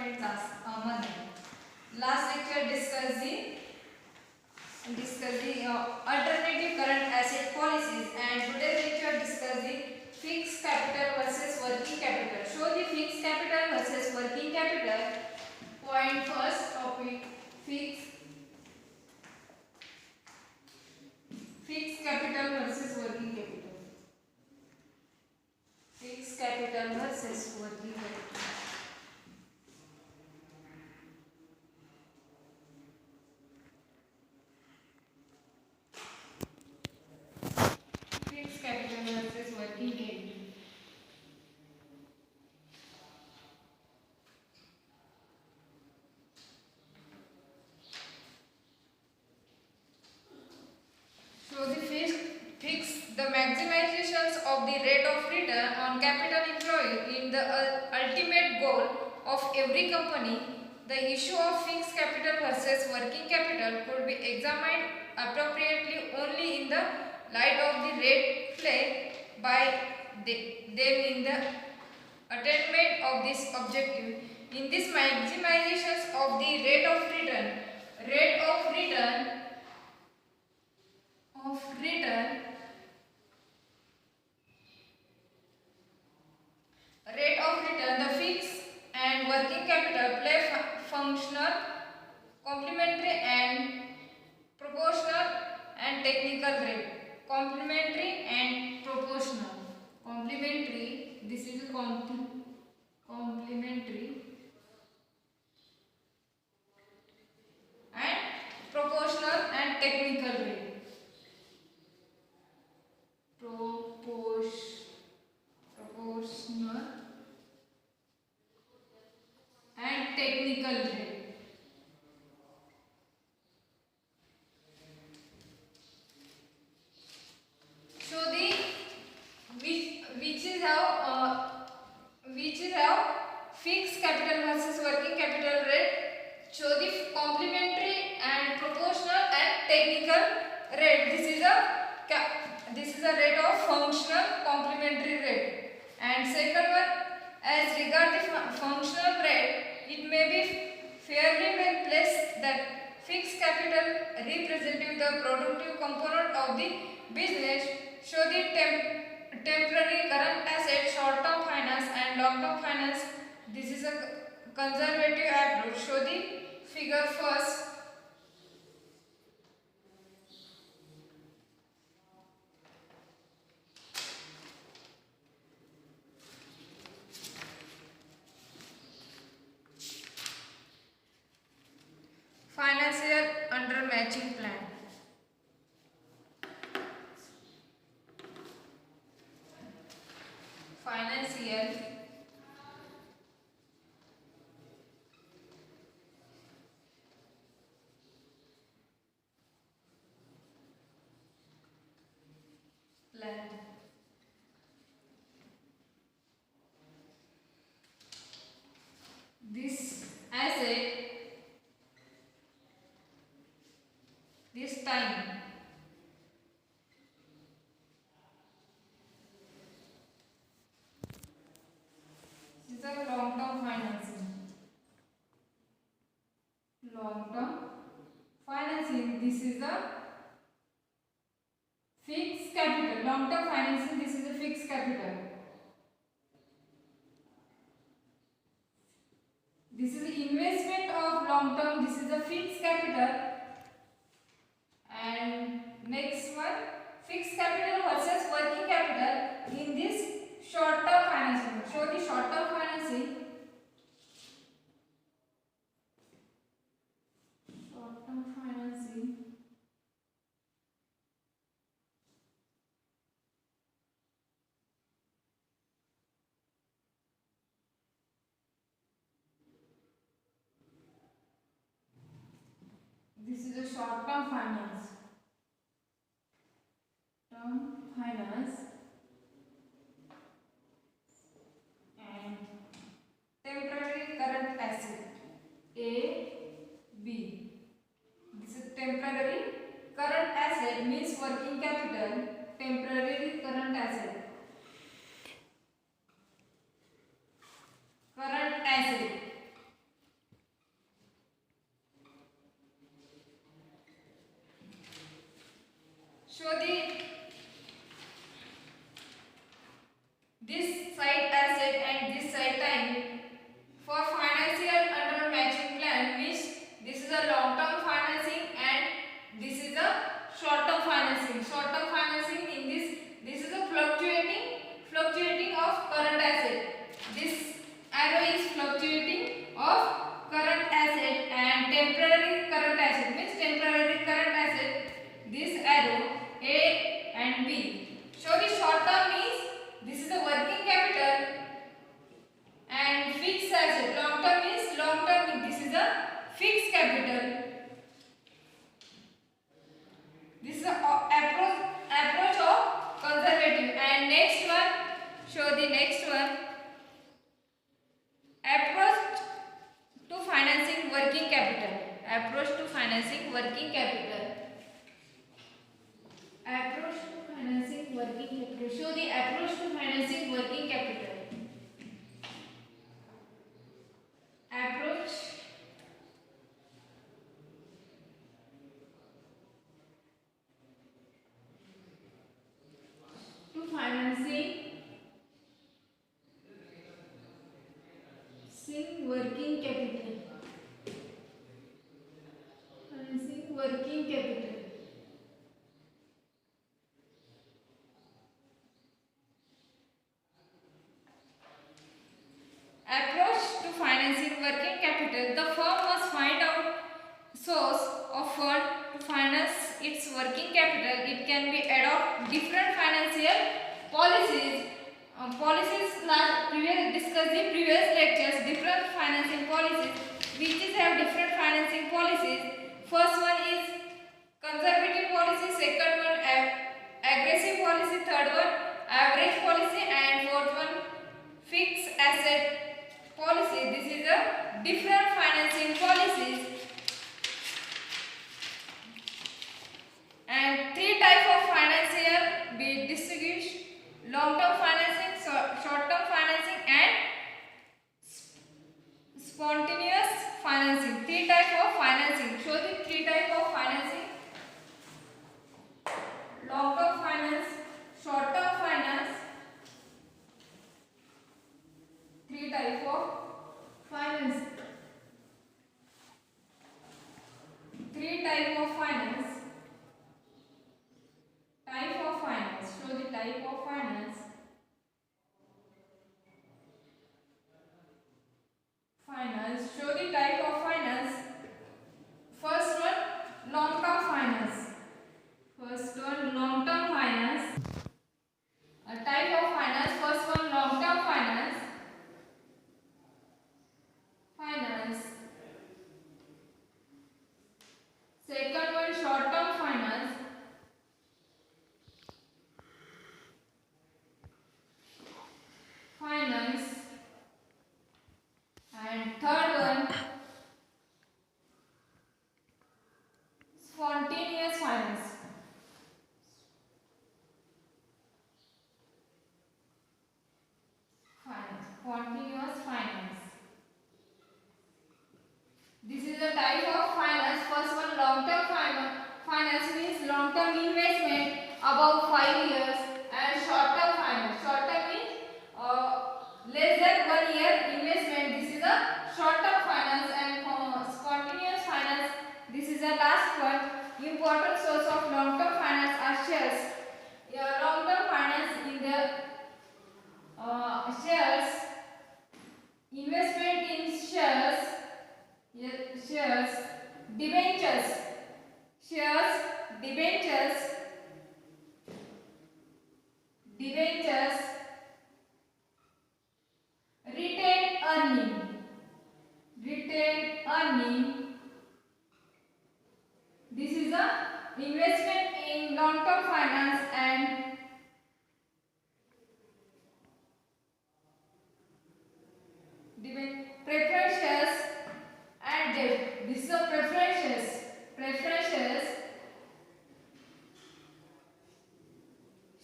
Department मध्ये last lecture discuss the alternative current asset policies, and today's lecture discuss the fixed capital versus working capital. Show the fixed capital versus working capital. Point first topic, fixed capital versus working capital. Fixed capital versus working capital. Fixed capital versus working capital. So the maximizations of the rate of return on capital employed in the ultimate goal of every company. The issue of fixed capital versus working capital could be examined appropriately only in the light of the rate played by them in the attainment of this objective. In this maximizations of the rate of return the fixed and working capital play functional, complementary and proportional and technical rate. Complementary and proportional. Complementary, this is a complementary and proportional and technical rate. Proportional and technical rate. So the which is how fixed capital versus working capital rate. Show the complementary and proportional and technical rate. This is a rate of functional complementary rate. And second one, as regard the functional rate, it may be fairly well placed that fixed capital represents the productive component of the business. Show the temporary current asset, short-term finance and long-term finance. This is a conservative approach. Show the figure first. Financial under matching plan. Financial plan. This asset, this time, this is a long-term financing. Long-term financing, this is a fixed capital. Long-term financing, this is a fixed capital. This is the investment of long-term, this is a fixed capital. And next one, fixed capital versus working capital in this short-term financing. Show the short-term financing. Short-term financing. This is a short-term finance. Finance and temporary current asset A, B. This is temporary current asset means working capital. Temporary current asset. Current asset this side asset and this side time. For financial under matching plan, which this is a long-term financing and this is a short-term financing. Short-term financing in this is a fluctuating of current asset. This arrow is fluctuating of current asset and temporary current asset means temporary current asset. This arrow A and B. So the short-term means this is a working capital and fixed asset. Long term is long term. This is a fixed capital. This is a approach of conservative. And next one, show the next one. Approach to financing working capital. Approach to financing working capital. Approach to financing working capital. Show the approach to financing working capital. Approach to financing working capital. Financing working capital. Approach to financing working capital. The firm must find out source of fund to finance its working capital. It can be adopt different financial policies. Discussed in previous lectures. Different financing policies. Which have different financing policies. First one is conservative policy. Second one aggressive policy. Third one average policy, and fourth one fixed asset policy. This is a different financing policies. And three types of financial be distinguished: long-term financing, short-term financing, and spontaneous financing. Three types of financing. Show the three types of financing: long-term finance, short-term finance. Three types of finance. Three types of finance. Type of finance. Show the type of finance. Finance. Show the type of finance. First one, long-term finance. First one, long-term finance. A type of finance. First one, long-term finance. Finance. Second one, short-term finance. Finance. And third one, spontaneous finance. Spontaneous finance. This is a type of finance. First one, long-term finance means long-term investment above 5 years, and short-term finance. Short-term means less than 1 year investment. This is a short-term finance. And spontaneous finance, this is the last one. Important source of long-term finance are shares. Long-term finance in the shares, investment in shares, shares, debentures, shares, debentures, retained earning. This is a investment in long-term finance. And preferred shares and debt. This is a preferred shares.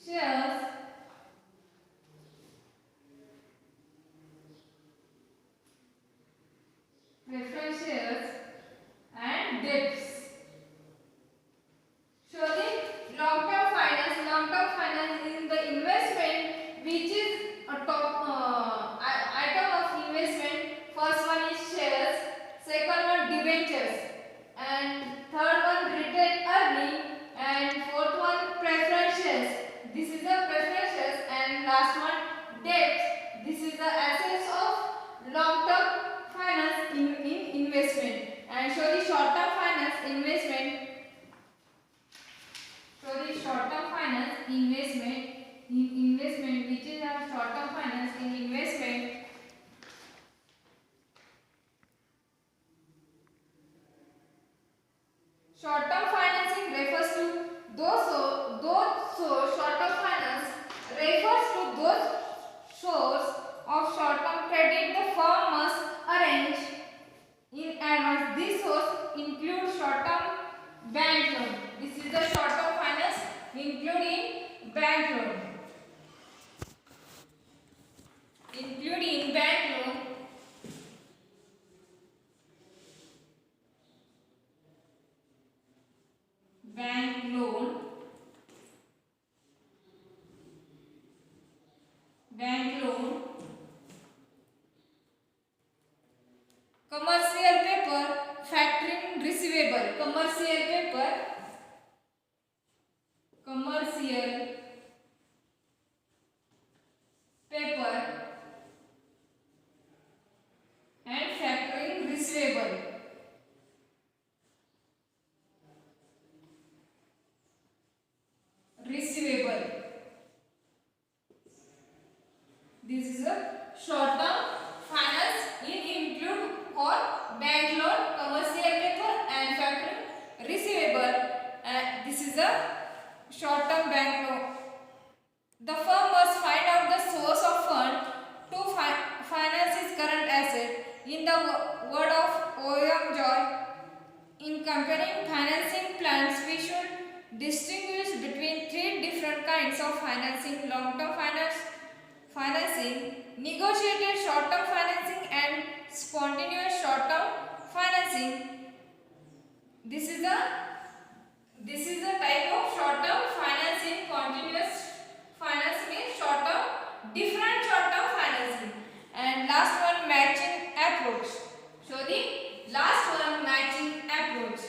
Shares, preferred shares, Debt, this is the assets of long-term finance in investment. And show the short-term finance investment. Show the short-term finance investment in investment, which is our short-term finance in investment. Short-term financing refers to short-term finance refers to those source of short-term credit the firm must arrange in advance. This source includes short-term bank loan. This is the short-term finance including bank loan. Including bank loan. Bank loan. Bank loan. Commercial paper, factoring receivable. Commercial paper. Commercial paper and factoring receivable. Receivable. This is a short-term finance include or bank loan, commercial paper and factoring receivable. This is a short-term bank loan. The firm must find out the source of fund to finance its current asset. In the word of O.M. Joy, in comparing financing plans, we should distinguish between three different kinds of financing: long-term financing, negotiated short-term financing and spontaneous short-term financing. This is the type of short-term financing. Continuous finance means different short-term financing. And last one, matching approach. So the last one, matching approach.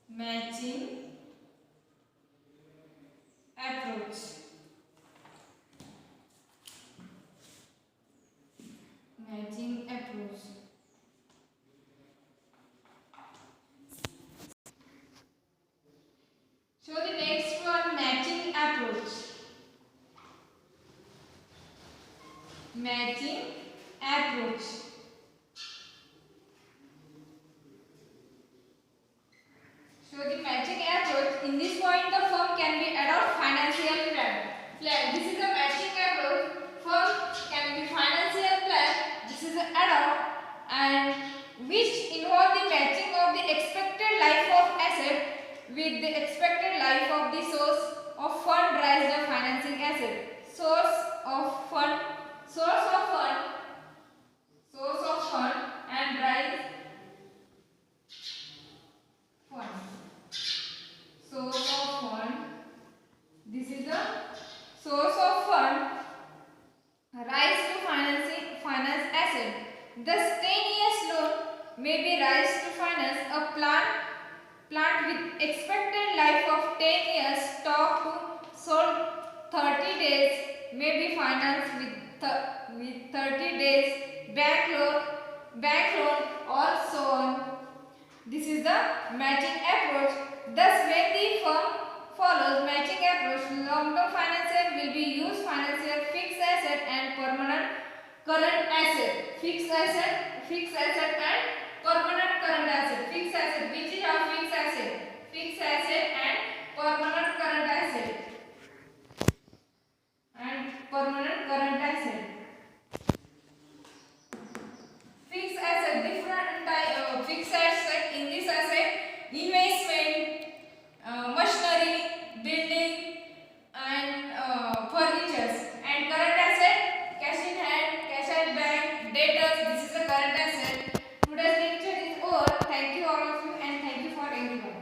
Matching approach. Matching approach. So the next one, matching approach. Matching approach. So the matching approach, in this point the firm can be adopt financial plan. This is the matching approach. Firm can be financial plan. This is the adopt, and which involve the matching of the expected life of asset with the expected life of the source of fund rise the financing asset. Source of fund and rise fund. Source of fund. This is the source of fund rise to finance asset. Thus 10 years loan may be raised to finance a plant with expected life of 10 years. Stock to sold 30 days may be financed with 30 days bank loan or so on. This is the matching approach. Thus when the firm follows matching approach, long-term financier will be used financial fixed asset and permanent current asset. Fixed asset and permanent current asset. Fixed asset, which is our fixed asset? Fixed asset and permanent current asset. And permanent current asset. Fixed asset, different type fixed asset. In this asset, investment, machinery, building and furnitures. And current asset, cash in hand, cash at bank, debtors. This is the current asset. Today's lecture is over. Thank you all of you and thank you for everyone.